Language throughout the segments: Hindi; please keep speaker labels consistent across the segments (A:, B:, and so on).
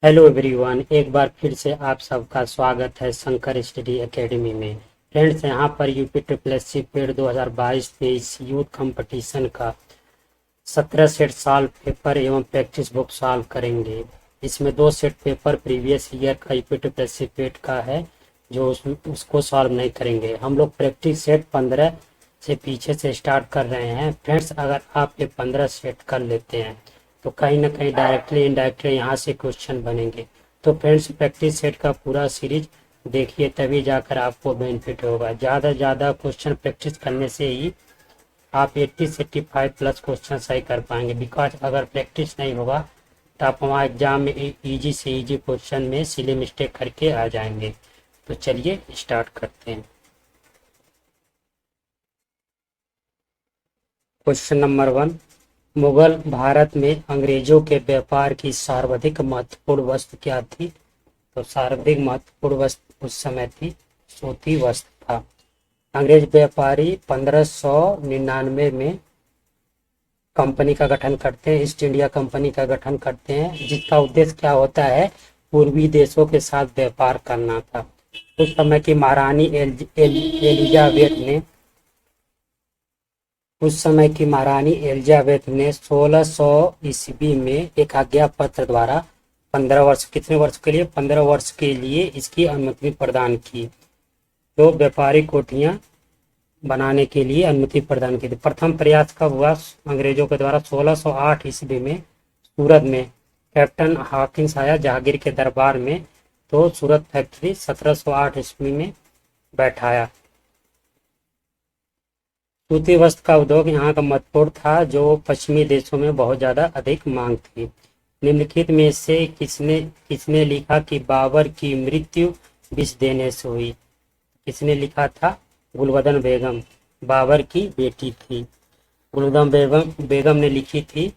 A: हेलो एवरीवन, एक बार फिर से आप सबका स्वागत है शंकर स्टडी एकेडमी में। फ्रेंड्स, यहाँ पर UP triple S C PET 2022-23 youth competition का 17 सेट सॉल्व पेपर एवं प्रैक्टिस बुक सॉल्व करेंगे। इसमें 2 सेट पेपर प्रीवियस ईयर का UP triple S C PET का है जो उसको सॉल्व नहीं करेंगे। हम लोग प्रैक्टिस सेट 15 से पीछे से स्टार्ट कर रहे हैं। फ्रेंड्स, अगर आप ये 15 सेट कर लेते हैं तो कहीं ना कहीं डायरेक्टली इनडायरेक्टली यहाँ से क्वेश्चन बनेंगे। तो फ्रेंड्स, प्रैक्टिस सेट का पूरा सीरीज देखिए, तभी जाकर आपको बेनिफिट होगा। ज़्यादा से ज़्यादा क्वेश्चन प्रैक्टिस करने से ही आप 80 से 85 प्लस क्वेश्चन सही कर पाएंगे। बिकॉज अगर प्रैक्टिस नहीं होगा तो आप वहाँ एग्जाम में इजी से इजी क्वेश्चन में सिली मिस्टेक करके आ जाएंगे। तो चलिए स्टार्ट करते हैं। क्वेश्चन नंबर 1, मुगल भारत में अंग्रेजों के व्यापार की सर्वाधिक महत्वपूर्ण वस्तु क्या थी? तो सर्वाधिक महत्वपूर्ण वस्तु उस समय थी सूती वस्त्र था। अंग्रेज व्यापारी 1599 में कंपनी का गठन करते हैं, ईस्ट इंडिया कंपनी का गठन करते हैं, जिसका उद्देश्य क्या होता है? पूर्वी देशों के साथ व्यापार करना था। उस समय की महारानी एलिजाबेथ ने उस समय की महारानी एलिजाबेथ ने 1600 ईस्वी में एक आज्ञा पत्र द्वारा 15 वर्ष, कितने वर्ष के लिए? 15 वर्ष के लिए इसकी अनुमति प्रदान की। तो व्यापारिक कोठियां बनाने के लिए अनुमति प्रदान की थी। प्रथम प्रयास कब हुआ अंग्रेजों के द्वारा? 1608 ईस्वी में सूरत में कैप्टन हॉकिंस आया जहांगीर के दरबार में, तो सूरत फैक्ट्री 1708 ईस्वी में बैठाया। सूती वस्त्र का उद्योग यहाँ का महत्वपूर्ण था, जो पश्चिमी देशों में बहुत ज्यादा अधिक मांग थी। निम्नलिखित में से किसने किसने लिखा कि बाबर की मृत्यु विष देने से हुई? किसने लिखा था? गुलबदन बेगम, बाबर की बेटी थी। गुलबदन बेगम ने लिखी थी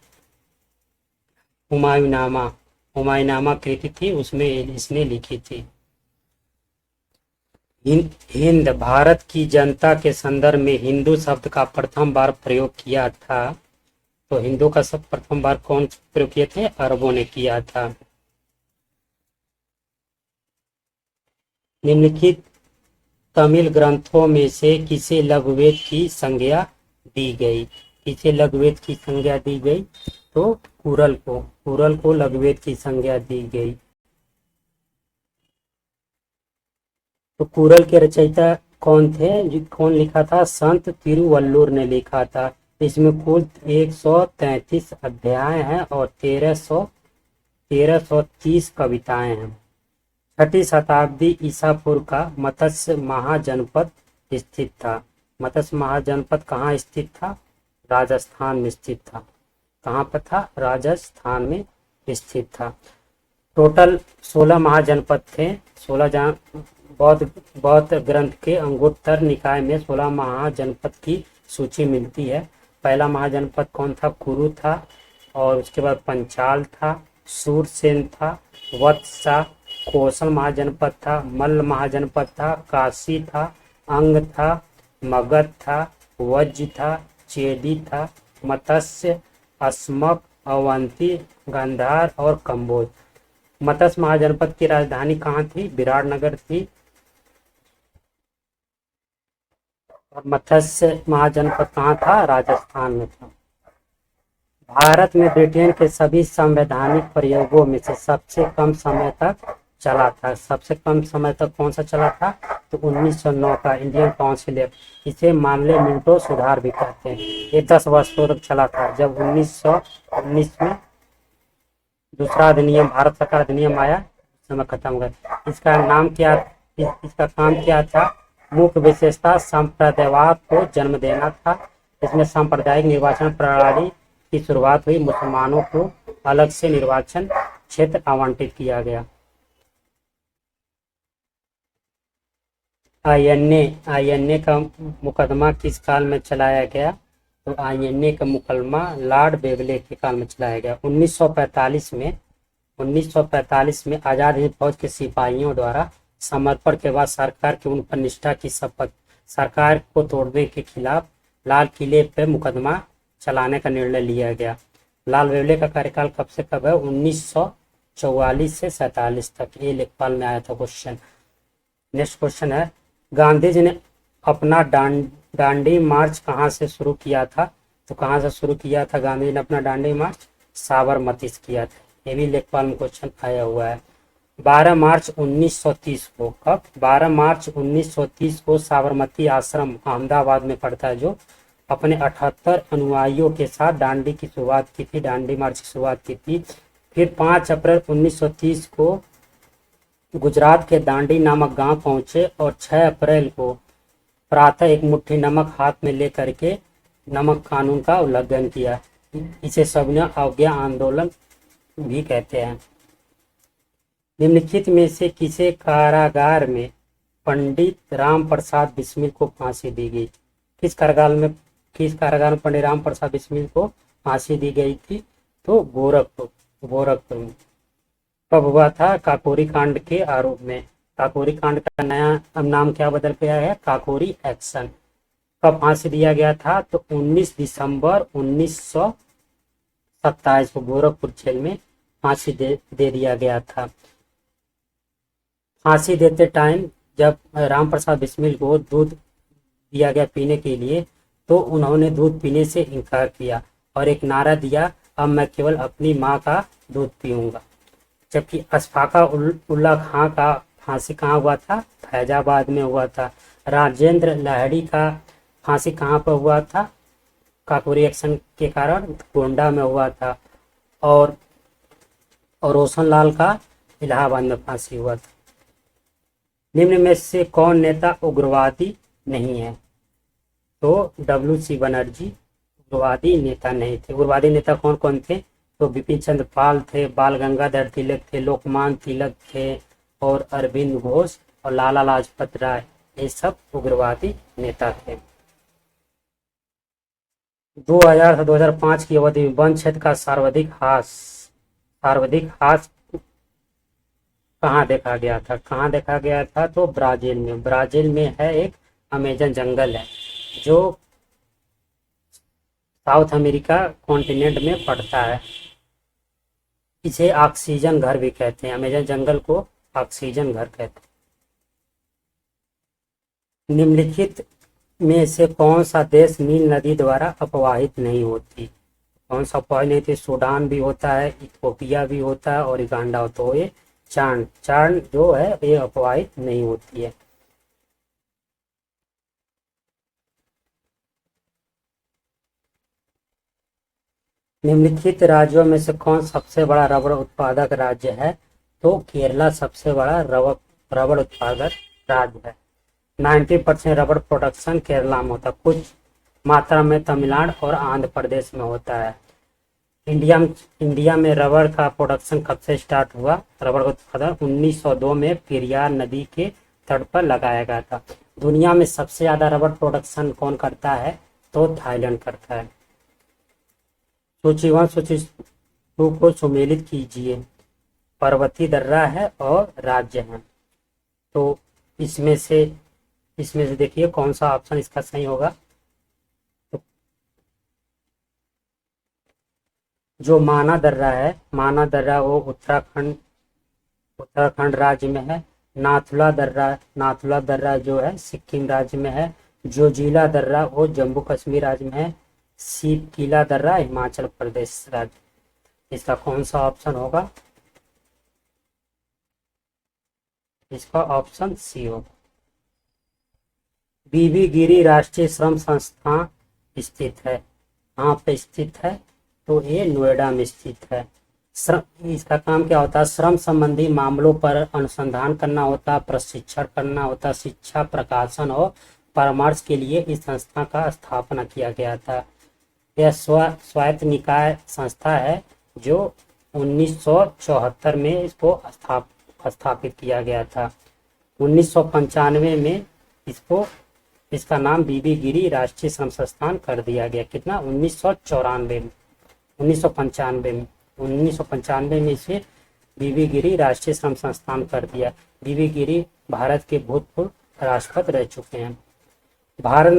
A: हुमायूंनामा। हुमायूंनामा कृति थी, उसमें इसने लिखी थी। हिंद भारत की जनता के संदर्भ में हिंदू शब्द का प्रथम बार प्रयोग किया था। तो हिंदू का शब्द प्रथम बार कौन प्रयोग किए थे? अरबों ने किया था। निम्नलिखित तमिल ग्रंथों में से किसे लघुवेद की संज्ञा दी गई? किसे लघुवेद की संज्ञा दी गई? तो कुरल को लघुवेद की संज्ञा दी गई। तो कुरल के रचयिता कौन थे? कौन लिखा था? संत तिरुवल्लुवर ने लिखा था। इसमें कुल 133 अध्याय हैं और 1330 कविताएं हैं। 6ठी शताब्दी ईसा पूर्व का मत्स्य महाजनपद स्थित था। मत्स्य महाजनपद कहाँ स्थित था? राजस्थान में स्थित था। कहाँ पर था? राजस्थान में स्थित था। टोटल 16 महाजनपद थे। 16 बौद्ध ग्रंथ के अंगुत्तर निकाय में 16 महाजनपद की सूची मिलती है। पहला महाजनपद कौन था? कुरु था, और उसके बाद पंचाल था, सूरसेन था, वत्सा, कौशल महाजनपद था, मल्ल महाजनपद था, काशी था, अंग था, मगध था, वज्र था, चेदी था, मत्स्य, अस्मक, अवंती, गांधार और कंबोज। मत्स्य महाजनपद की राजधानी कहाँ थी? विराटनगर थी। और मत्स्य महाजनपद कहाँ था? राजस्थान में था। भारत में ब्रिटेन के सभी संवैधानिक प्रयोगों में से सबसे कम समय तक चला था। सबसे कम समय तक कौन सा चला था? तो 1909 का इंडियन काउंसिल एक्ट। इसे मामले मिंटो सुधार भी कहते हैं। ये 10 वर्षों तक चला था। जब 1919 में दूसरा अधिनियम, भारत सरकार अधिनियम आया, उस समय खत्म हो गया। इसका नाम क्या? इसका काम क्या था? मुख्य विशेषता संप्रदायवाद को जन्म देना था। इसमें सांप्रदायिक निर्वाचन प्रणाली की शुरुआत हुई। मुसलमानों को अलग से निर्वाचन क्षेत्र आवंटित किया गया। आईएनए का मुकदमा किस काल में चलाया गया? तो आईएनए का मुकदमा लॉर्ड बेवले के काल में चलाया गया। 1945 में आजाद हिंद फौज के सिपाहियों द्वारा समर्पण के बाद सरकार की उन पर निष्ठा की शपथ, सरकार को तोड़ने के खिलाफ लाल किले पर मुकदमा चलाने का निर्णय लिया गया। लाल बेवले का कार्यकाल कब से कब है? 44 से 47 तक, ये लेखपाल में आया था क्वेश्चन। नेक्स्ट क्वेश्चन है, गांधी जी ने अपना दांडी मार्च कहाँ से शुरू किया था? तो कहाँ से शुरू किया था गांधी जी ने अपना दांडी मार्च? साबरमती से किया था। ये भी लेखपाल में क्वेश्चन आया हुआ है। 12 मार्च 1930 को, कब? 12 मार्च 1930 को साबरमती आश्रम अहमदाबाद में पड़ता है, जो अपने 78 अनुयायियों के साथ दांडी की शुरुआत की थी, दांडी मार्च की शुरुआत की थी। फिर 5 अप्रैल 1930 को गुजरात के दांडी नामक गांव पहुंचे और 6 अप्रैल को प्रातः एक मुट्ठी नमक हाथ में लेकर के नमक कानून का उल्लंघन किया। इसे सविनय अवज्ञा आंदोलन भी कहते हैं। निम्नलिखित में से किसे कारागार में पंडित राम प्रसाद बिस्मिल को फांसी दी गई? किस कारागार में पंडित राम प्रसाद बिस्मिल को फांसी दी गई थी? तो गोरखपुर में। कब हुआ था? काकोरी कांड के आरोप में। काकोरी कांड का नया अब नाम क्या बदल गया है? काकोरी एक्शन। कब फांसी दिया गया था? तो 19 दिसंबर 1927 को गोरखपुर जेल में फांसी दे दिया गया था। फांसी देते टाइम जब राम प्रसाद बिस्मिल को दूध दिया गया पीने के लिए, तो उन्होंने दूध पीने से इनकार किया और एक नारा दिया, अब मैं केवल अपनी माँ का दूध पीऊंगा। जबकि अशफाका उल्ला खां का फांसी कहाँ हुआ था? फैजाबाद में हुआ था। राजेंद्र लाहिड़ी का फांसी कहाँ पर हुआ था? काकोरी एक्शन के कारण गोंडा में हुआ था। और रोशनलाल का इलाहाबाद में फांसी हुआ था। निम्न में से कौन नेता उग्रवादी नहीं है? तो WC बनर्जी उग्रवादी नेता नहीं थे। उग्रवादी नेता कौन कौन थे? तो बिपिन चंद्र पाल थे, बाल गंगाधर तिलक थे, लोकमान तिलक थे और अरविंद घोष और लाला लाजपत राय, ये सब उग्रवादी नेता थे। 2000 से 2005 की अवधि में वन क्षेत्र का सर्वाधिक ह्रास कहाँ देखा गया था? तो ब्राजील में है एक अमेजन जंगल है, जो साउथ अमेरिका कॉन्टिनेंट में पड़ता है। इसे ऑक्सीजन घर भी कहते हैं। अमेजन जंगल को ऑक्सीजन घर कहते हैं। निम्नलिखित में से कौन सा देश नील नदी द्वारा अपवाहित नहीं होती? कौन सा अपवाहित नहीं होती? सूडान भी होता है, इथियोपिया भी होता है और युगांडा होता है। ये चांद जो है ये अपवाहित नहीं होती है। निम्नलिखित राज्यों में से कौन सबसे बड़ा रबड़ उत्पादक राज्य है? तो केरला सबसे बड़ा रबड़ उत्पादक राज्य है। 90% रबड़ प्रोडक्शन केरला में होता है। कुछ मात्रा में तमिलनाडु और आंध्र प्रदेश में होता है। इंडिया में रबड़ का प्रोडक्शन कब से स्टार्ट हुआ? रबड़ का उत्पादन 1902 में पेरियार नदी के तट पर लगाया गया था। दुनिया में सबसे ज्यादा रबड़ प्रोडक्शन कौन करता है? तो थाईलैंड करता है। सूची 1 सूची 2 को सुमेलित कीजिए। पर्वतीय दर्रा है और राज्य है। तो इसमें से देखिए कौन सा ऑप्शन इसका सही होगा। तो जो माना दर्रा वो उत्तराखंड राज्य में है। नाथुला दर्रा जो है सिक्किम राज्य में है। जोजिला दर्रा वो जम्मू कश्मीर राज्य में है। सीपकीला दर्रा हिमाचल प्रदेश राज्य। इसका कौन सा ऑप्शन होगा? इसका ऑप्शन सी होगा। बीबी गिरी राष्ट्रीय श्रम संस्थान स्थित है, कहाँ पे स्थित है? तो ये नोएडा में स्थित है। इसका काम क्या होता है? श्रम संबंधी मामलों पर अनुसंधान करना होता है, प्रशिक्षण करना होता है, शिक्षा, प्रकाशन और परामर्श के लिए इस संस्था का स्थापना किया गया था। यह स्वायत्त निकाय संस्था है जो 1974 में इसको स्थापित किया गया था। 1995 में इसका नाम बीबी गिरी राष्ट्रीय श्रम संस्थान कर दिया गया। कितना? 1995 में इसे बीबी गिरी राष्ट्रीय श्रम संस्थान कर दिया। बीबी गिरी भारत के भूतपूर्व राष्ट्रपति रह चुके हैं। भारत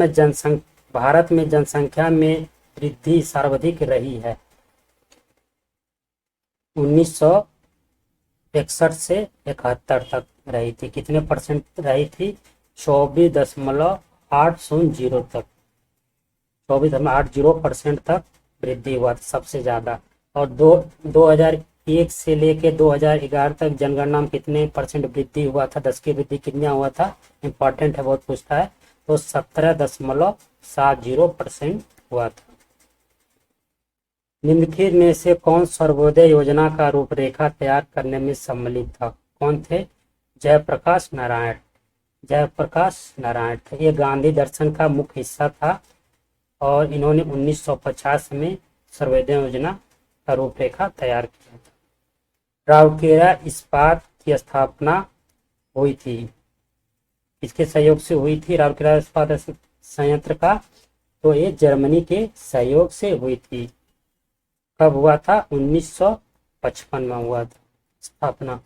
A: में जनसंख्या में वृद्धि सर्वाधिक रही है। 1900 61 से 71 तक रही थी। कितने परसेंट रही थी? 24.800 तक, 24.80% तक वृद्धि हुआ था सबसे ज्यादा। और 2001 से लेके 2011 तक जनगणना में कितने परसेंट वृद्धि हुआ था? 10 की वृद्धि कितना हुआ था? इंपॉर्टेंट है, बहुत पूछता है। तो 17.70% हुआ था। निम्नलिखित में से कौन सर्वोदय योजना का रूपरेखा तैयार करने में सम्मिलित था? कौन थे? जयप्रकाश नारायण। जयप्रकाश नारायण थे। ये गांधी दर्शन का मुख्य हिस्सा था और इन्होंने 1950 में सर्वोदय योजना का रूपरेखा तैयार किया था। राउरकेला इस्पात की स्थापना हुई थी, इसके सहयोग से हुई थी राउरकेला इस्पात संयंत्र का? तो ये जर्मनी के सहयोग से हुई थी। कब हुआ था? 1955 में हुआ था स्थापना।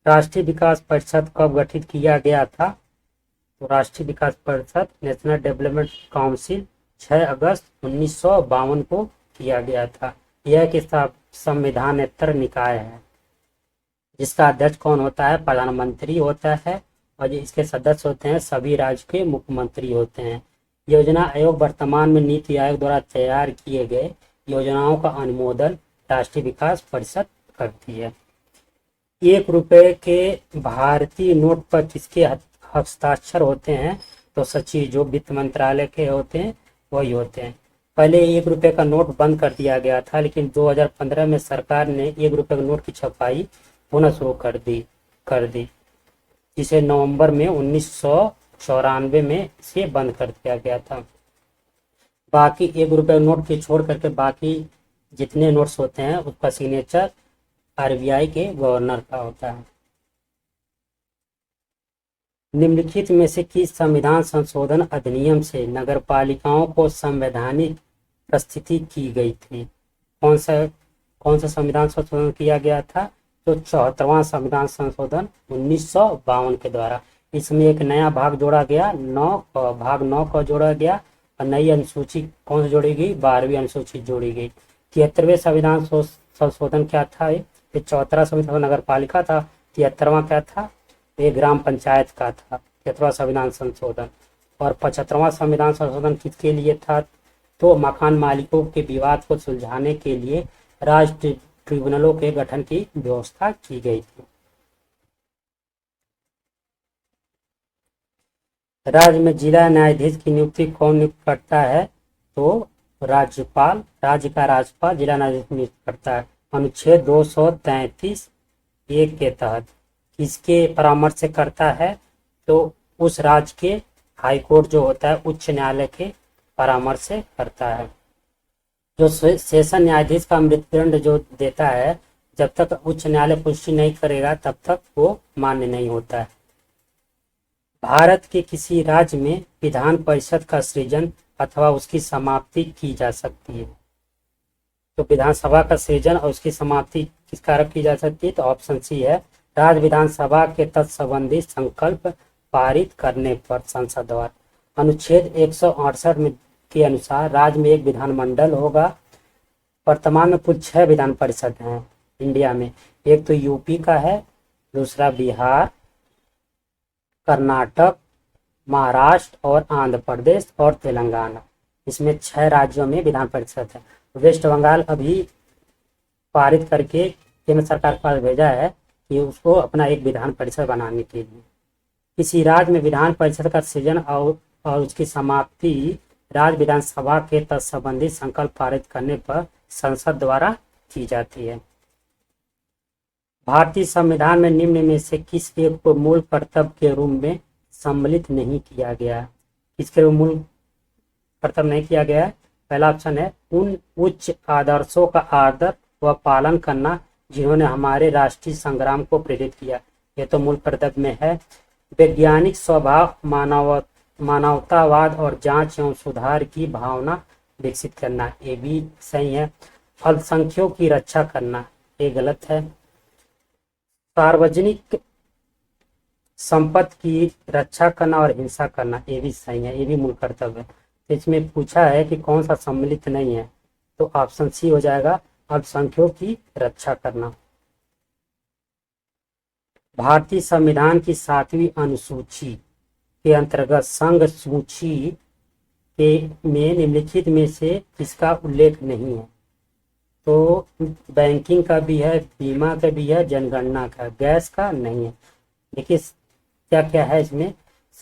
A: राष्ट्रीय विकास परिषद कब गठित किया गया था? तो राष्ट्रीय विकास परिषद, नेशनल डेवलपमेंट काउंसिल, 6 अगस्त 1952 को किया गया था। यह एक संविधानेतर निकाय है जिसका अध्यक्ष कौन होता है? प्रधानमंत्री होता है और इसके सदस्य होते हैं सभी राज्य के मुख्यमंत्री होते हैं। योजना आयोग वर्तमान में नीति आयोग द्वारा तैयार किए गए योजनाओं का अनुमोदन राष्ट्रीय विकास परिषद करती है। 1 रुपए के भारतीय नोट पर किसके हस्ताक्षर होते हैं? तो सचिव, जो वित्त मंत्रालय के होते हैं वही होते हैं। पहले 1 रुपए का नोट बंद कर दिया गया था, लेकिन 2015 में सरकार ने 1 रुपए के नोट की छपाई होना शुरू कर दी जिसे नवंबर में 1994 में से बंद कर दिया गया था। बाकी 1 रुपए नोट के छोड़ करके बाकी जितने नोट्स होते हैं उसका सिग्नेचर आरबीआई के गवर्नर का होता है। निम्नलिखित में से किस संविधान संशोधन अधिनियम से नगरपालिकाओं को संवैधानिक प्रस्थिति की गई थी? कौन सा संविधान संशोधन किया गया था? तो 74वां संविधान संशोधन 1952 के द्वारा। इसमें एक नया भाग जोड़ा गया, भाग 9 का जोड़ा गया और नई अनुसूची कौन सी जोड़ी गई? 12वीं अनुसूची जोड़ी गई। 73वें संविधान संशोधन क्या था? ये 74वां संविधान नगर पालिका था, 73वां क्या था? ये ग्राम पंचायत का था 73वां संविधान संशोधन। और 75वां संविधान संशोधन किसके लिए था? तो मकान मालिकों के विवाद को सुलझाने के लिए राज्य ट्रिब्यूनलों के गठन की व्यवस्था की गई थी। राज्य में जिला न्यायाधीश की नियुक्ति कौन नियुक्त करता है? तो राज्यपाल, राज्य का राज्यपाल जिला न्यायाधीश नियुक्त करता है। अनुच्छेद 233(1) के तहत किसके परामर्श से करता है? तो उस राज्य के हाईकोर्ट जो होता है उच्च न्यायालय के परामर्श से करता है। जो सेशन न्यायाधीश का मृत्युदंड जो देता है, जब तक उच्च न्यायालय पुष्टि नहीं करेगा तब तक वो मान्य नहीं होता है। भारत के किसी राज्य में विधान परिषद का सृजन अथवा उसकी समाप्ति की जा सकती है? तो विधानसभा का सृजन और उसकी समाप्ति किस कारक की जा सकती है? तो ऑप्शन सी है, राज्य विधानसभा के तत्संबंधी संकल्प पारित करने पर संसद द्वारा। अनुच्छेद 168 में के अनुसार राज्य में एक विधानमंडल होगा। वर्तमान में कुल 6 विधान परिषद हैं इंडिया में। एक तो यूपी का है, दूसरा बिहार, कर्नाटक, महाराष्ट्र और आंध्र प्रदेश और तेलंगाना। इसमें 6 राज्यों में विधान परिषद है। वेस्ट बंगाल अभी पारित करके केंद्र सरकार के पास भेजा है कि उसको अपना एक विधान परिषद बनाने के लिए। किसी राज्य में विधान परिषद का सृजन और उसकी समाप्ति राज्य विधानसभा के तत्संबंधी संकल्प पारित करने पर संसद द्वारा की जाती है। भारतीय संविधान में निम्न में से किस एक को मूल कर्तव्य के रूप में सम्मिलित नहीं किया गया? किसके रूप मूल कर्तव्य नहीं किया गया है? पहला ऑप्शन है, उन उच्च आदर्शों का आदर व पालन करना जिन्होंने हमारे राष्ट्रीय संग्राम को प्रेरित किया। यह तो मूल कर्तव्य में है। वैज्ञानिक स्वभाव, मानवतावाद और जांच एवं सुधार की भावना विकसित करना, ये भी सही है। अल्पसंख्यकों की रक्षा करना, ये गलत है। सार्वजनिक संपत्ति की रक्षा करना और हिंसा करना, ये भी सही है, ये भी मूल कर्तव्य है। इसमें पूछा है कि कौन सा सम्मिलित नहीं है, तो ऑप्शन सी हो जाएगा, अल्पसंख्यकों की रक्षा करना। भारतीय संविधान की 7वीं अनुसूची के अंतर्गत संघ सूची के में निम्नलिखित में से किसका उल्लेख नहीं है? तो बैंकिंग का भी है, बीमा का भी है, जनगणना का, गैस का नहीं है। देखिए क्या क्या है इसमें।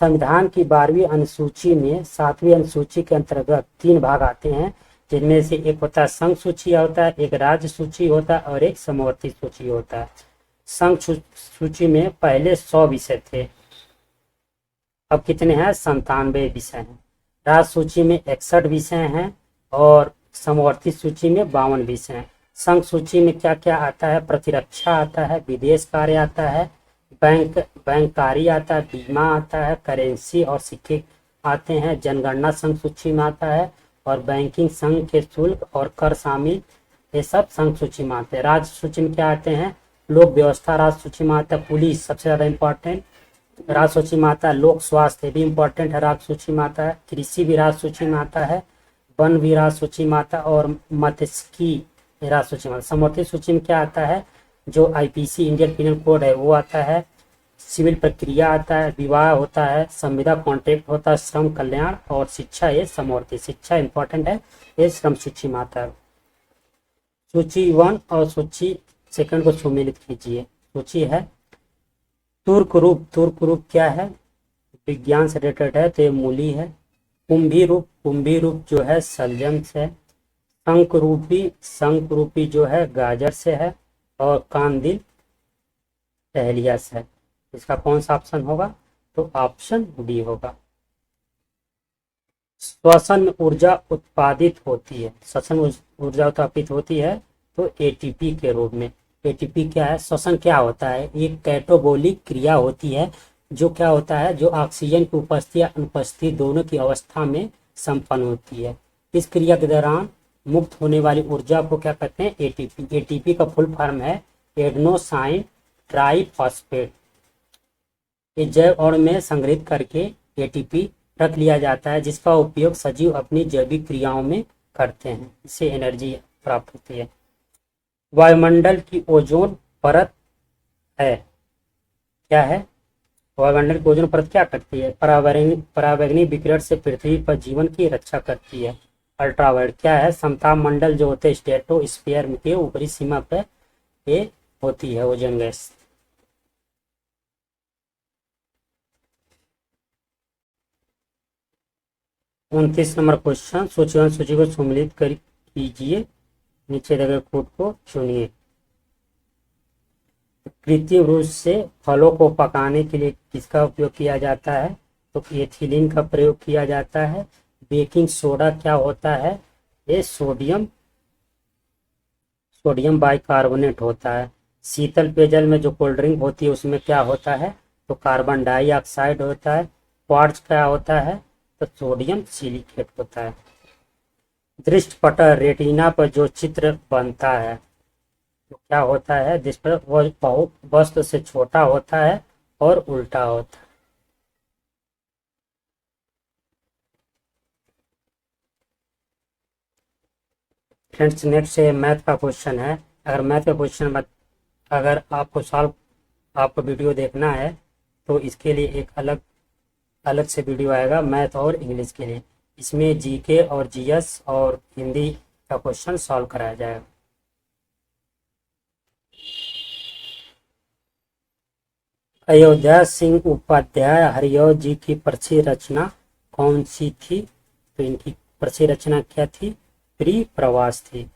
A: संविधान की 12वीं अनुसूची में 7वीं अनुसूची के अंतर्गत 3 भाग आते हैं, जिनमें से एक होता है संघ सूची होता है, एक राज्य सूची होता है और एक समवर्ती सूची होता है। संघ सूची में पहले 100 विषय थे, अब कितने हैं? 97 विषय हैं। राज्य सूची में 61 विषय हैं और समवर्ती सूची में 52 विषय हैं। संघ सूची में क्या क्या आता है? प्रतिरक्षा आता है, विदेश कार्य आता है, बैंककारी आता है, बीमा आता है, करेंसी और सिक्के आते हैं। जनगणना संघ सूची में आता है और बैंकिंग संघ के शुल्क और कर शामिल, ये सब संघ सूची में आते हैं। राज्य सूची में क्या आते हैं? लोक व्यवस्था राज्य सूची में आता है, पुलिस सबसे ज्यादा इंपॉर्टेंट राज्य सूची में आता है, लोक स्वास्थ्य भी इंपॉर्टेंट है राज्य सूची में आता है, कृषि भी राज्य सूची में आता है, वन भी राज्य सूची में आता है और मत्स्यिकी राज्य सूची में। समवर्ती सूची में क्या आता है? जो आईपीसी इंडियन पिनल कोड है वो आता है, सिविल प्रक्रिया आता है, विवाह होता है, संविदा कॉन्ट्रैक्ट होता है, श्रम कल्याण और शिक्षा, ये समवर्ती। शिक्षा इंपॉर्टेंट है, ये श्रम सूची में आता है। सूची 1 और सूची 2 को सुमेलित कीजिए। सूची है तुर्क रूप। तुर्क रूप क्या है? विज्ञान से रिलेटेड है तो ये मूली है। कुंभी रूप, कुंभी रूप जो है सलजम से है। शंख रूपी जो है गाजर से है और कांदिल टहलिया से है। इसका कौन सा ऑप्शन होगा? तो ऑप्शन डी होगा। श्वसन में ऊर्जा उत्पादित होती है, श्वसन ऊर्जा उत्पादित होती है तो एटीपी के रूप में। एटीपी क्या है? श्वसन क्या होता है? एक कैटाबोलिक क्रिया होती है जो क्या होता है? जो ऑक्सीजन की उपस्थिति या अनुपस्थिति दोनों की अवस्था में संपन्न होती है। इस क्रिया के दौरान मुक्त होने वाली ऊर्जा को क्या कहते हैं? एटीपी। एटीपी का फुल फॉर्म है एडेनोसाइन ट्राइफॉस्फेट। ये जैव अणु में संग्रहित करके एटीपी रख लिया जाता है, जिसका उपयोग सजीव अपनी जैविक क्रियाओं में करते हैं, इससे एनर्जी प्राप्त होती है। वायुमंडल की ओजोन परत है, क्या है? वायुमंडल की ओजोन परत क्या करती है? परावैंगनी विकिरण से पृथ्वी पर जीवन की रक्षा करती है। अल्ट्रावायलेट क्या है? समताप मंडल जो होते हैं स्ट्रेटोस्फीयर के ऊपरी सीमा पर ये होती है ओजोन गैस। उनतीस नंबर क्वेश्चन, सूची को सम्मिलित कर कीजिए, नीचे लगे कोड को चुनिए। कृत्रिम रूप से फलों को पकाने के लिए किसका उपयोग किया जाता है? तो एथिलीन का प्रयोग किया जाता है। बेकिंग सोडा क्या होता है? ये सोडियम बाइकार्बोनेट होता है। शीतल पेयजल में जो कोल्ड ड्रिंक होती है उसमें क्या होता है? तो कार्बन डाइऑक्साइड होता है। क्वार्ट्ज क्या होता है? तो सोडियम सिलिकेट होता है। दृष्टिपटल रेटिना पर जो चित्र बनता है तो क्या होता है? जिस पर वह वस्तु से छोटा होता है और उल्टा होता है। फ्रेंड्स नेक्स्ट मैथ का क्वेश्चन है। अगर मैथ का क्वेश्चन अगर आपको वीडियो देखना है तो इसके लिए एक अलग से वीडियो आएगा मैथ और इंग्लिश के लिए। इसमें जीके और जीएस और हिंदी का क्वेश्चन सॉल्व कराया जाएगा। अयोध्या सिंह उपाध्याय हरिऔध जी की प्रसिद्ध रचना कौन सी थी? तो इनकी प्रसिद्ध रचना क्या थी? परिप्रवास थी।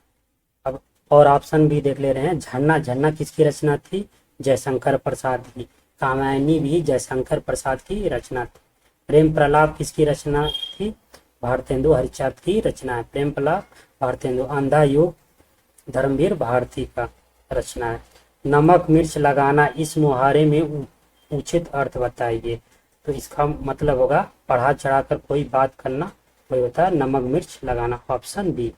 A: अब और ऑप्शन भी देख ले रहे हैं। झरना किसकी रचना थी? जयशंकर प्रसाद की। कामायनी भी जयशंकर प्रसाद की रचना थी। प्रेम प्रलाप किसकी रचना थी? भारतेंदु हरिश्चंद्र की रचना है प्रेम प्रलाप, भारतेंदु। अंधा युग धर्मवीर भारती का रचना है। नमक मिर्च लगाना इस मुहावरे में उचित अर्थ बताइए। तो इसका मतलब होगा बढ़ा चढ़ाकर कोई बात करना, वही होता है नमक मिर्च लगाना। Option B.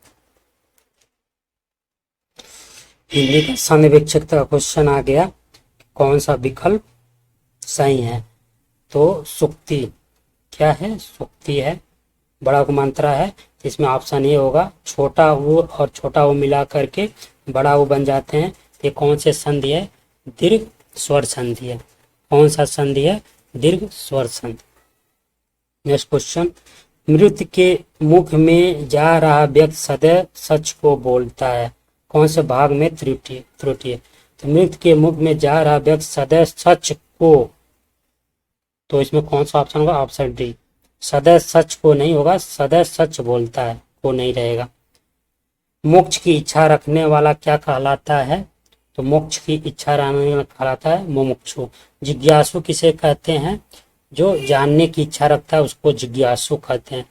A: हिंदी का संधिविच्छेद का क्वेश्चन आ गया, कौन सा विकल्प सही है? तो सुक्ति क्या है? सुक्ति है। बड़ा मात्रा है, इसमें ऑप्शन ए होगा। छोटा वो और छोटा वो मिला करके बड़ा वो बन जाते हैं। ये कौन से संधि है? दीर्घ स्वर संधि है। कौन सा संधि है? दीर्घ स्वर संधि। नेक्स्ट क्वेश्चन, मृत के मुख में जा रहा व्यक्ति सदैव सच को बोलता है, कौन से भाग में त्रुटि है? तो मृत के मुख में जा रहा व्यक्ति सदैव सच को, तो इसमें कौन सा ऑप्शन होगा? ऑप्शन डी, सदैव सच को नहीं होगा, सदैव सच बोलता है को नहीं रहेगा। मोक्ष की इच्छा रखने वाला क्या कहलाता है? तो मोक्ष की इच्छा रखने वाला कहलाता है मुमुक्षु। जिज्ञासु किसे कहते हैं? जो जानने की इच्छा रखता है उसको जिज्ञासु कहते हैं।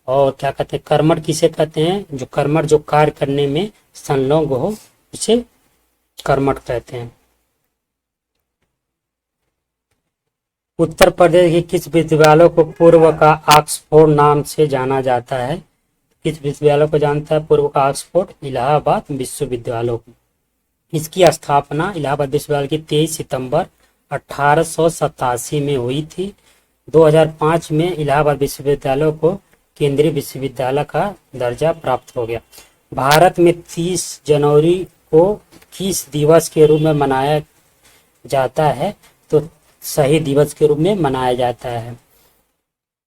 A: और क्या कहते हैं? कर्मठ किसे कहते हैं? जो कर्मठ जो कार्य करने में संलग्न हो उसे कर्मठ कहते हैं। उत्तर प्रदेश के किस विश्वविद्यालय को पूर्व का ऑक्सफोर्ड नाम से जाना जाता है? किस विश्वविद्यालय को जानता है पूर्व का ऑक्सफोर्ड? इलाहाबाद विश्वविद्यालय को। इसकी स्थापना इलाहाबाद विश्वविद्यालय की 23 सितंबर 1887 में हुई थी। 2005 में इलाहाबाद विश्वविद्यालय को केंद्रीय विश्वविद्यालय का दर्जा प्राप्त हो गया। भारत में 30 जनवरी को किस दिवस के रूप में मनाया जाता है? तो शहीद दिवस के रूप में मनाया जाता है।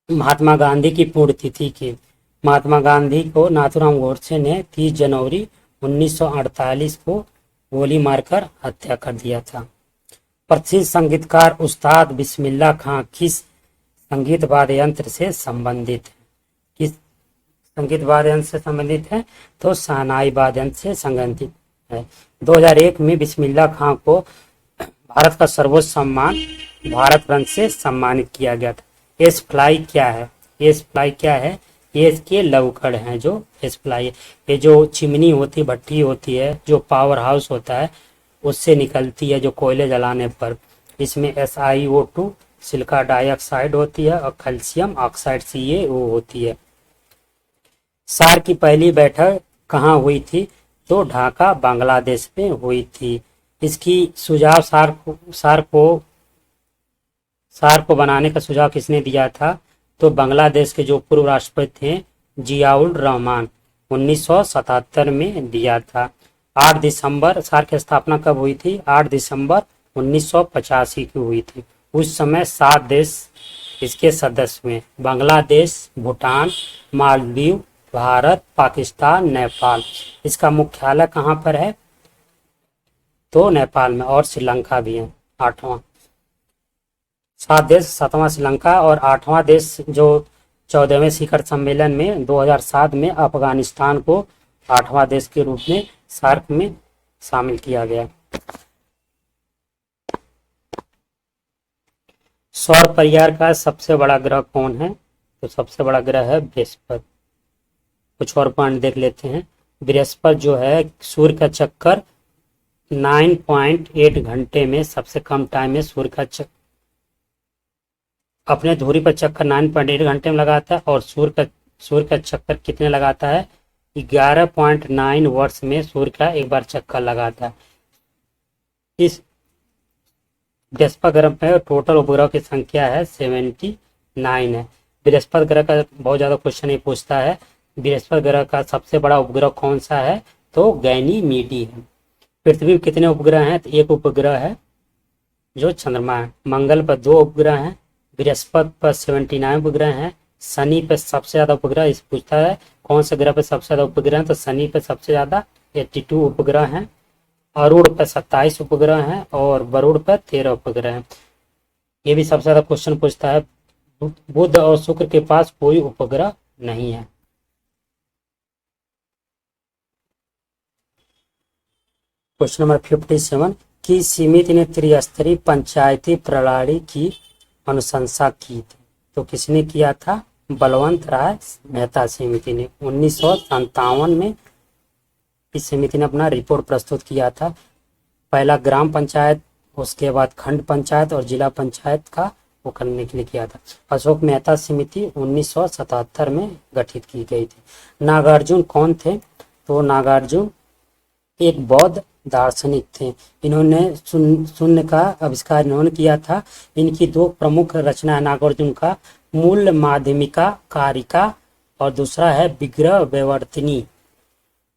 A: महात्मा गांधी की पुण्यतिथि की, महात्मा गांधी को नाथूराम गोडसे ने 30 जनवरी 1948 को गोली मारकर हत्या कर दिया था। प्रसिद्ध संगीतकार उस्ताद बिस्मिल्लाह खां किस संगीत वाद्य यंत्र से संबंधित है? किस संगीत वाद्य यंत्र से संबंधित है? तो शहनाई वाद्य यंत्र से संबंधित है। 2001 में बिस्मिल्लाह खां को भारत का सर्वोच्च सम्मान भारत रत्न से सम्मानित किया गया था। एस फ्लाई क्या है? एस फ्लाई क्या है? ये इसके लवकड़ हैं जो एस फ्लाई है। ये जो चिमनी होती, भट्टी होती है, जो पावर हाउस होता है उससे निकलती है जो कोयले जलाने पर। इसमें SiO2 सिलिका डाइऑक्साइड होती है और कैल्शियम ऑक्साइड CaO होती है। सार्क की पहली बैठक कहाँ हुई थी? तो ढाका बांग्लादेश में हुई थी। इसकी सुझाव सार्क को बनाने का सुझाव किसने दिया था? तो बांग्लादेश के जो पूर्व राष्ट्रपति थे जियाउल रहमान 1977 में दिया था। 8 दिसंबर सार्क की स्थापना कब हुई थी? 8 दिसंबर 1985 की हुई थी। उस समय 7 देश इसके सदस्य हुए, बांग्लादेश, भूटान, मालदीव, भारत, पाकिस्तान, नेपाल। इसका मुख्यालय कहाँ पर है? तो नेपाल में, और श्रीलंका भी है 8वां। 7 देश, 7वां श्रीलंका, और 8वां देश जो 14वें शिखर सम्मेलन में 2007 में अफगानिस्तान को 8वां देश के रूप में सार्क में शामिल किया गया। सौर परिवार का सबसे बड़ा ग्रह कौन है? तो सबसे बड़ा ग्रह है बृहस्पति। कुछ और पॉइंट देख लेते हैं। बृहस्पति जो है सूर्य का चक्कर 9.8 घंटे में, सबसे कम टाइम में सूर्य का चक्कर अपने धुरी पर चक्कर 9.8 घंटे में लगाता है, और सूर्य का चक्कर कितने लगाता है? 11.9 वर्ष में सूर्य का एक बार चक्कर लगाता है। इस बृहस्पति ग्रह में टोटल उपग्रह की संख्या है 79 है। बृहस्पति ग्रह का बहुत ज्यादा क्वेश्चन ये पूछता है। बृहस्पति ग्रह का सबसे बड़ा उपग्रह कौन सा है? तो गैनीमीडी है। पृथ्वी पर कितने उपग्रह हैं? तो एक उपग्रह है जो चंद्रमा है। मंगल पर 2 उपग्रह हैं। बृहस्पति पर 79 उपग्रह हैं। शनि पर सबसे ज्यादा उपग्रह इस पूछता है कौन से ग्रह पर सबसे ज्यादा उपग्रह हैं? तो शनि पर सबसे ज्यादा 82 उपग्रह हैं। अरुण पर 27 उपग्रह हैं और वरुण पर 13 उपग्रह हैं। ये भी सबसे ज्यादा क्वेश्चन पूछता है। बुध और शुक्र के पास कोई उपग्रह नहीं है। क्वेश्चन नंबर 57, की समिति ने त्रिस्तरीय पंचायती प्रणाली की अनुशंसा की थी? तो किसने किया था? बलवंत राय मेहता समिति ने 1957 में इस समिति ने अपना रिपोर्ट प्रस्तुत किया था। पहला ग्राम पंचायत, उसके बाद खंड पंचायत और जिला पंचायत का वो करने के लिए किया था। अशोक मेहता समिति 1977 में गठित की गई थी। नागार्जुन कौन थे? तो नागार्जुन एक बौद्ध दार्शनिक थे। इन्होंने शून्य का आविष्कार इन्होंने किया था। इनकी 2 प्रमुख रचना है नागार्जुन का, मूल माध्यमिका कारिका और दूसरा है विग्रह विवर्तनी।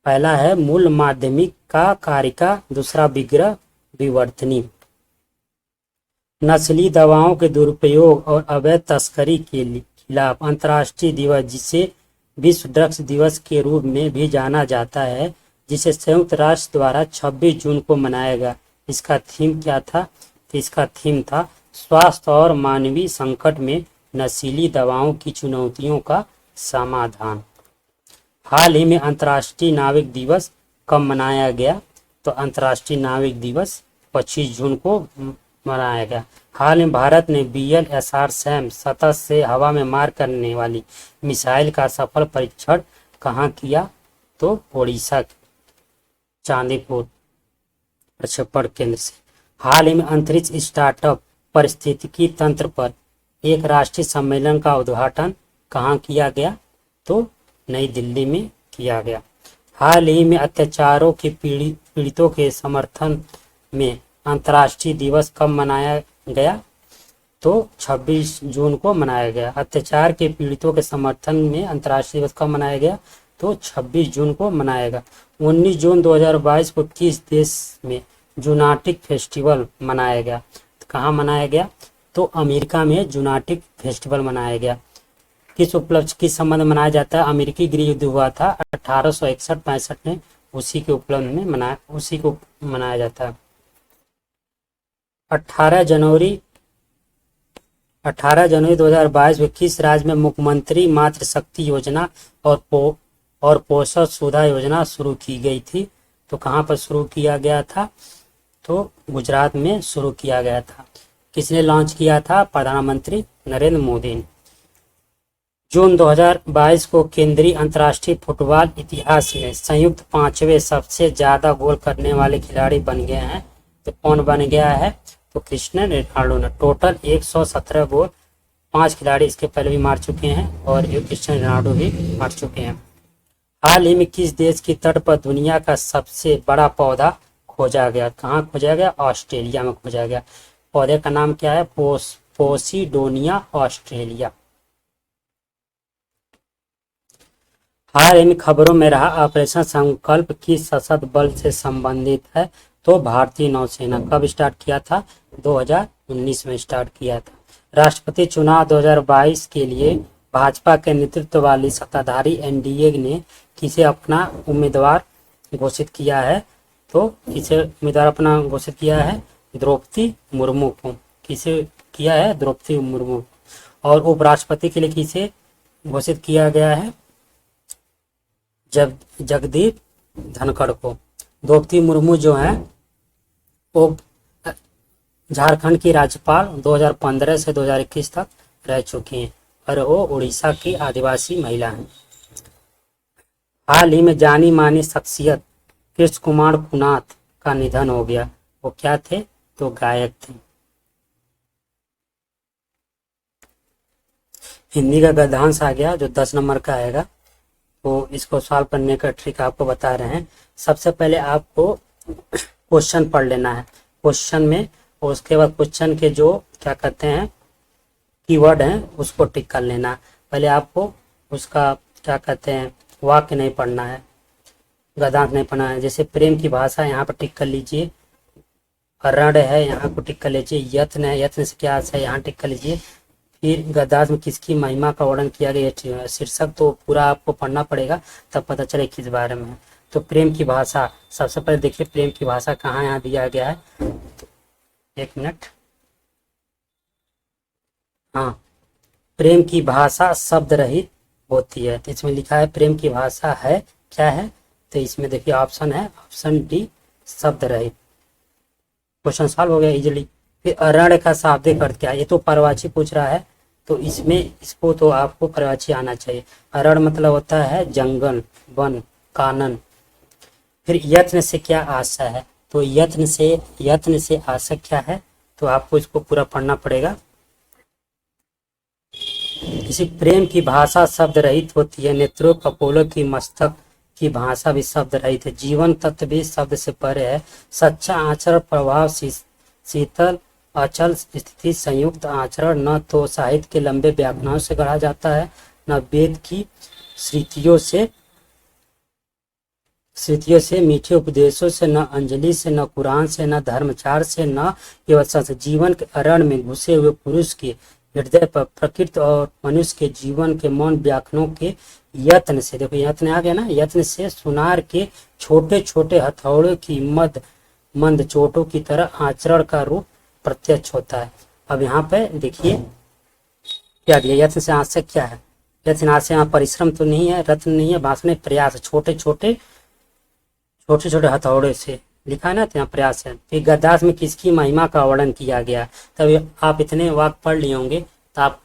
A: पहला है मूल माध्यमिका कारिका, दूसरा विग्रह विवर्तनी। नस्ली दवाओं के दुरुपयोग और अवैध तस्करी के खिलाफ अंतर्राष्ट्रीय दिवस, जिसे विश्व ड्रग्स दिवस के रूप में भी जाना जाता है, जिसे संयुक्त राष्ट्र द्वारा 26 जून को मनाया गया। इसका थीम क्या था? तो इसका थीम था स्वास्थ्य और मानवीय संकट में नशीली दवाओं की चुनौतियों का समाधान। हाल ही में अंतर्राष्ट्रीय नाविक दिवस कब मनाया गया? तो अंतर्राष्ट्रीय नाविक दिवस 25 जून को मनाया गया। हाल में भारत ने BLSR सैम सतह से हवा में मार करने वाली मिसाइल का सफल परीक्षण कहाँ किया? तो ओडिशा के चांदीपुर प्रक्षेपण केंद्र से। हाल ही में अंतरिक्ष स्टार्टअप पारिस्थितिकी तंत्र पर एक राष्ट्रीय सम्मेलन का उद्घाटन कहाँ किया गया? तो नई दिल्ली में किया गया। हाल ही में अत्याचारों के पीड़ितों के समर्थन में अंतर्राष्ट्रीय दिवस कब मनाया गया? तो 26 जून को मनाया गया। अत्याचार के पीड़ितों के समर्थन में अंतर्राष्ट्रीय दिवस कब मनाया गया? तो 26 जून को मनाएगा। 19 जून 2022 को किस देश में जूनाटिक फेस्टिवल मनाया गया? तो कहाँ मनाया गया? तो अमेरिका में जूनाटिक फेस्टिवल मनाया गया। किस उपलक्ष्य किस संबंध में मनाया जाता है? अमेरिकी गृह युद्ध हुआ था 1861-65 में, उसी के उपलक्ष्य में उसी को मनाया जाता है। 18 जनवरी 2022 में किस राज्य में मुख्यमंत्री मातृशक्ति योजना और पोषण सुधा योजना शुरू की गई थी? तो कहाँ पर शुरू किया गया था? तो गुजरात में शुरू किया गया था। किसने लॉन्च किया था? प्रधानमंत्री नरेंद्र मोदी ने। जून 2022 को केंद्रीय अंतर्राष्ट्रीय फुटबॉल इतिहास में संयुक्त 5वें सबसे ज्यादा गोल करने वाले खिलाड़ी बन गए हैं। तो कौन बन गया है? तो क्रिस्टियानो रोनाल्डो ने टोटल 117 गोल 5 खिलाड़ी इसके पहले भी मार चुके हैं और ये क्रिस्टियानो रोनाल्डो भी मार चुके हैं। हाल ही में किस देश की तट पर दुनिया का सबसे बड़ा पौधा खोजा गया? कहाँ खोजा गया? ऑस्ट्रेलिया में खोजा गया। पौधे का नाम क्या है? पोसिडोनिया ऑस्ट्रेलिया। हाल इन खबरों में रहा ऑपरेशन संकल्प किस सशस्त्र बल से संबंधित है? तो भारतीय नौसेना। कब स्टार्ट किया था? 2019 में स्टार्ट किया था। राष्ट्रपति चुनाव 2022 के लिए भाजपा के नेतृत्व वाली सत्ताधारी NDA ने किसे अपना उम्मीदवार घोषित किया है? तो किसे उम्मीदवार अपना घोषित किया है? द्रौपदी मुर्मू को। किसे किया है? द्रौपदी मुर्मू। और उपराष्ट्रपति के लिए किसे घोषित किया गया है? जगदीप धनखड़ को। द्रौपदी मुर्मू जो है वो झारखंड की राज्यपाल 2015 से 2021 तक रह चुकी हैं और वो उड़ीसा की आदिवासी महिला हैं। हाल ही में जानी मानी शख्सियत कृष्ण कुमार कुनाथ का निधन हो गया। वो क्या थे? तो गायक थे। हिंदी का गद्यांश आ गया जो 10 नंबर का आएगा, तो इसको सॉल्व करने का ट्रिक आपको बता रहे हैं। सबसे पहले आपको क्वेश्चन पढ़ लेना है क्वेश्चन में, और उसके बाद क्वेश्चन के जो क्या कहते हैं कीवर्ड हैं उसको टिक कर लेना। पहले आपको उसका क्या कहते हैं वाक्य नहीं पढ़ना है, गद्यांश नहीं पढ़ना है। जैसे प्रेम की भाषा यहाँ पर टिक कर लीजिए, रण है यहाँ को टिक कर लीजिए, यत्न है, यत्न से क्या है यहाँ टिक कर लीजिए। फिर गद्यांश में किसकी महिमा का वर्णन किया गया शीर्षक, तो पूरा आपको पढ़ना पड़ेगा तब पता चले किस बारे में है। तो प्रेम की भाषा, सबसे पहले देखिए प्रेम की भाषा कहाँ यहाँ दिया गया है। तो 1 मिनट, हाँ, प्रेम की भाषा शब्द रहित होती है। तो इसमें लिखा है प्रेम की भाषा है क्या है, तो इसमें देखिए ऑप्शन है ऑप्शन डी शब्द रहित। क्वेश्चन सॉल्व हो गया इजिली। फिर अरण्य का शाब्दिक अर्थ क्या है, ये तो पर्यायवाची पूछ रहा है, तो इसमें इसको तो आपको पर्यायवाची आना चाहिए। अरण्य मतलब होता है जंगल, वन, कानन। फिर यत्न से क्या आशा है, तो यत्न से आशा क्या है, तो आपको इसको पूरा पढ़ना पड़ेगा। किसी प्रेम की भाषा शब्द रहित होती है, नेत्रों कपोलों की मस्तक की भाषा भी शब्द रहित है, जीवन तत्व भी शब्द से परे है, सच्चा आचरण प्रभाव शीतल अचल स्थिति संयुक्त आचरण, न तो साहित्य के लंबे व्याख्यानों से गढ़ा जाता है, न वेद की स्मृतियों से स्मृतियों से, मीठे उपदेशों से, न अंजलि से, न कुरान से, न धर्मचार से, न व्यवस्था से। जीवन के अरण में घुसे हुए पुरुष के हृदय पर प्रकृति और मनुष्य के जीवन के मौन व्याख्यानों के यत्न से, देखो यत्न आ गया ना, यत्न से सुनार के छोटे छोटे हथौड़ों की मंद चोटों की तरह आचरण का रूप प्रत्यक्ष होता है। अब यहाँ पे देखिए क्या दिया, यत्न से आशय क्या है, यत्न आशय यहाँ परिश्रम तो नहीं है, रत्न नहीं है, भाषण प्रयास, छोटे छोटे हथौड़े से लिखा है ना, तो यहाँ प्रयास है। फिर गद्दास में किसकी महिमा का वर्णन किया गया, तब आप इतने वाक्य पढ़ लिए होंगे तो आप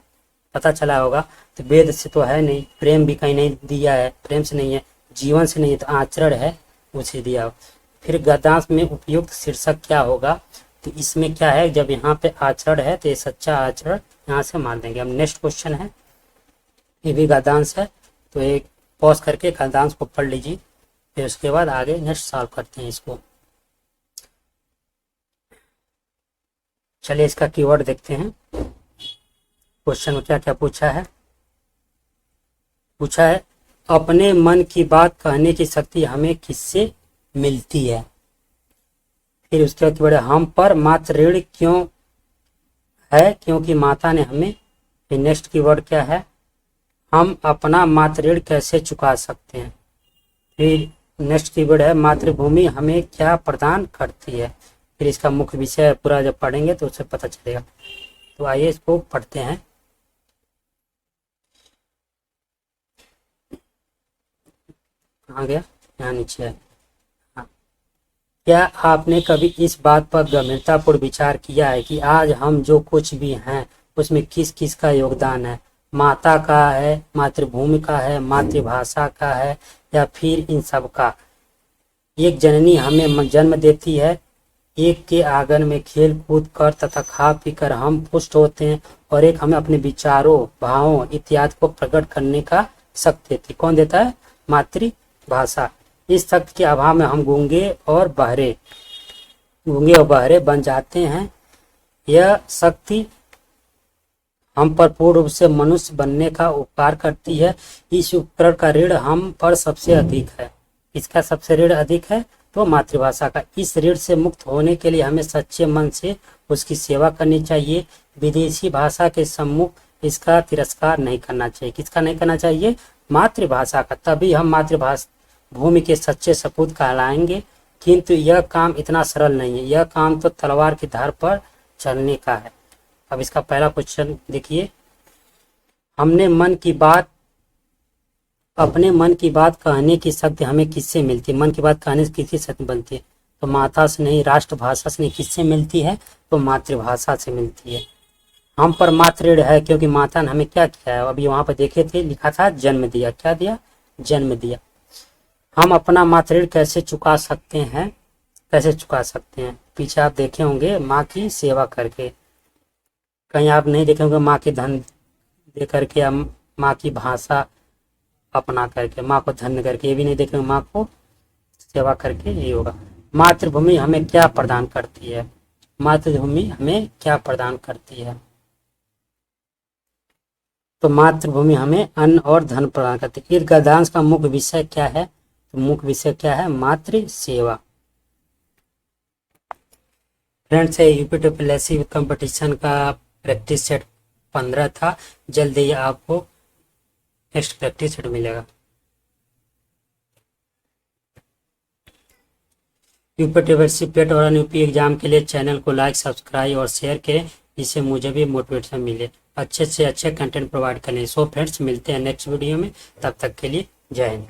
A: पता चला होगा। तो वेद से तो है नहीं, प्रेम भी कहीं नहीं दिया है, प्रेम से नहीं है, जीवन से नहीं है, तो आचरण है उसे दिया। फिर गद्दास में उपयुक्त शीर्षक क्या होगा, तो इसमें क्या है, जब यहाँ पे आचरण है तो ये सच्चा आचरण यहाँ से मान देंगे। अब नेक्स्ट क्वेश्चन है, ये भी गद्यांश है, तो एक पॉज करके गद्यांश को पढ़ लीजिए, फिर उसके बाद आगे नेक्स्ट सॉल्व करते हैं इसको। चलिए इसका कीवर्ड देखते हैं। क्वेश्चन में क्या क्या पूछा है, अपने मन की बात कहने की शक्ति हमें किससे मिलती है। फिर उसके बाद कीवर्ड हम पर मात्र ऋण क्यों है, क्योंकि माता ने हमें। फिर नेक्स्ट कीवर्ड क्या है, हम अपना मात्र ऋण कैसे चुका सकते हैं। फिर नेक्स्ट कीवर्ड है मातृभूमि हमें क्या प्रदान करती है। फिर इसका मुख्य विषय पूरा जब पढ़ेंगे तो उससे पता चलेगा। तो आइए इसको पढ़ते हैं। कहाँ गया, यहाँ नीचे है। हाँ। क्या आपने कभी इस बात पर गंभीरतापूर्ण विचार किया है कि आज हम जो कुछ भी हैं उसमें किस किस का योगदान है, माता का है, मातृभूमि का है, मातृभाषा का है, या फिर इन सब का। एक जननी हमें जन्म देती है, एक के आंगन में खेल कूद कर तथा खा पी कर हम पुष्ट होते हैं, और एक हमें अपने विचारों, भावों इत्यादि को प्रकट करने का शक्ति देती। कौन देता है, मातृभाषा। इस शक्ति के अभाव में हम गूंगे और बहरे बन जाते हैं। यह शक्ति हम पर पूर्ण रूप से मनुष्य बनने का उपकार करती है। इस उपकरण का ऋण हम पर सबसे अधिक है। इसका सबसे ऋण अधिक है तो मातृभाषा का। इस ऋण से मुक्त होने के लिए हमें सच्चे मन से उसकी सेवा करनी चाहिए। विदेशी भाषा के सम्मुख इसका तिरस्कार नहीं करना चाहिए। किसका नहीं करना चाहिए, मातृभाषा का। तभी हम मातृभाषा भूमि के सच्चे सपूत कहलाएंगे। किंतु यह काम इतना सरल नहीं है, यह काम तो तलवार की धार पर चलने का है। अब इसका पहला क्वेश्चन देखिए, अपने मन की बात कहने की शक्ति हमें किससे मिलती है। मन की बात कहने से किसकी शक्ति बनती है, तो माता से नहीं, राष्ट्रभाषा से नहीं, किससे मिलती है, तो मातृभाषा से मिलती है। हम पर मातृ ऋण है क्योंकि माता ने हमें क्या किया है, अभी वहां पर देखे थे लिखा था जन्म दिया। क्या दिया, जन्म दिया। हम अपना मातृ ऋण कैसे चुका सकते हैं, पीछे आप देखे होंगे माँ की सेवा करके। कहीं आप नहीं देखे होंगे माँ के धन दे करके या माँ की भाषा अपना करके, माँ को धन्य करके, ये भी नहीं देखेंगे, माँ को सेवा करके ये होगा। मातृभूमि हमें क्या प्रदान करती है, मातृभूमि हमें क्या प्रदान करती है, तो मातृभूमि हमें अन्न और धन प्रदान करती है। इस गद्यांश का मुख्य विषय क्या है, तो मुख्य विषय क्या है, मातृ सेवा। फ्रेंड्स, यूपीटीपीएससी कंपटीशन का प्रैक्टिस सेट 15 था। जल्द ही आपको नेक्स्ट प्रैक्टिस सेट मिलेगा। यूपीटीपीएससी पेट और यूपी एग्जाम के लिए चैनल को लाइक, सब्सक्राइब और शेयर करें, जिससे मुझे भी मोटिवेशन मिले, अच्छे से अच्छे कंटेंट प्रोवाइड करें। सो फ्रेंड्स, मिलते हैं नेक्स्ट वीडियो में, तब तक के लिए जय हिंद।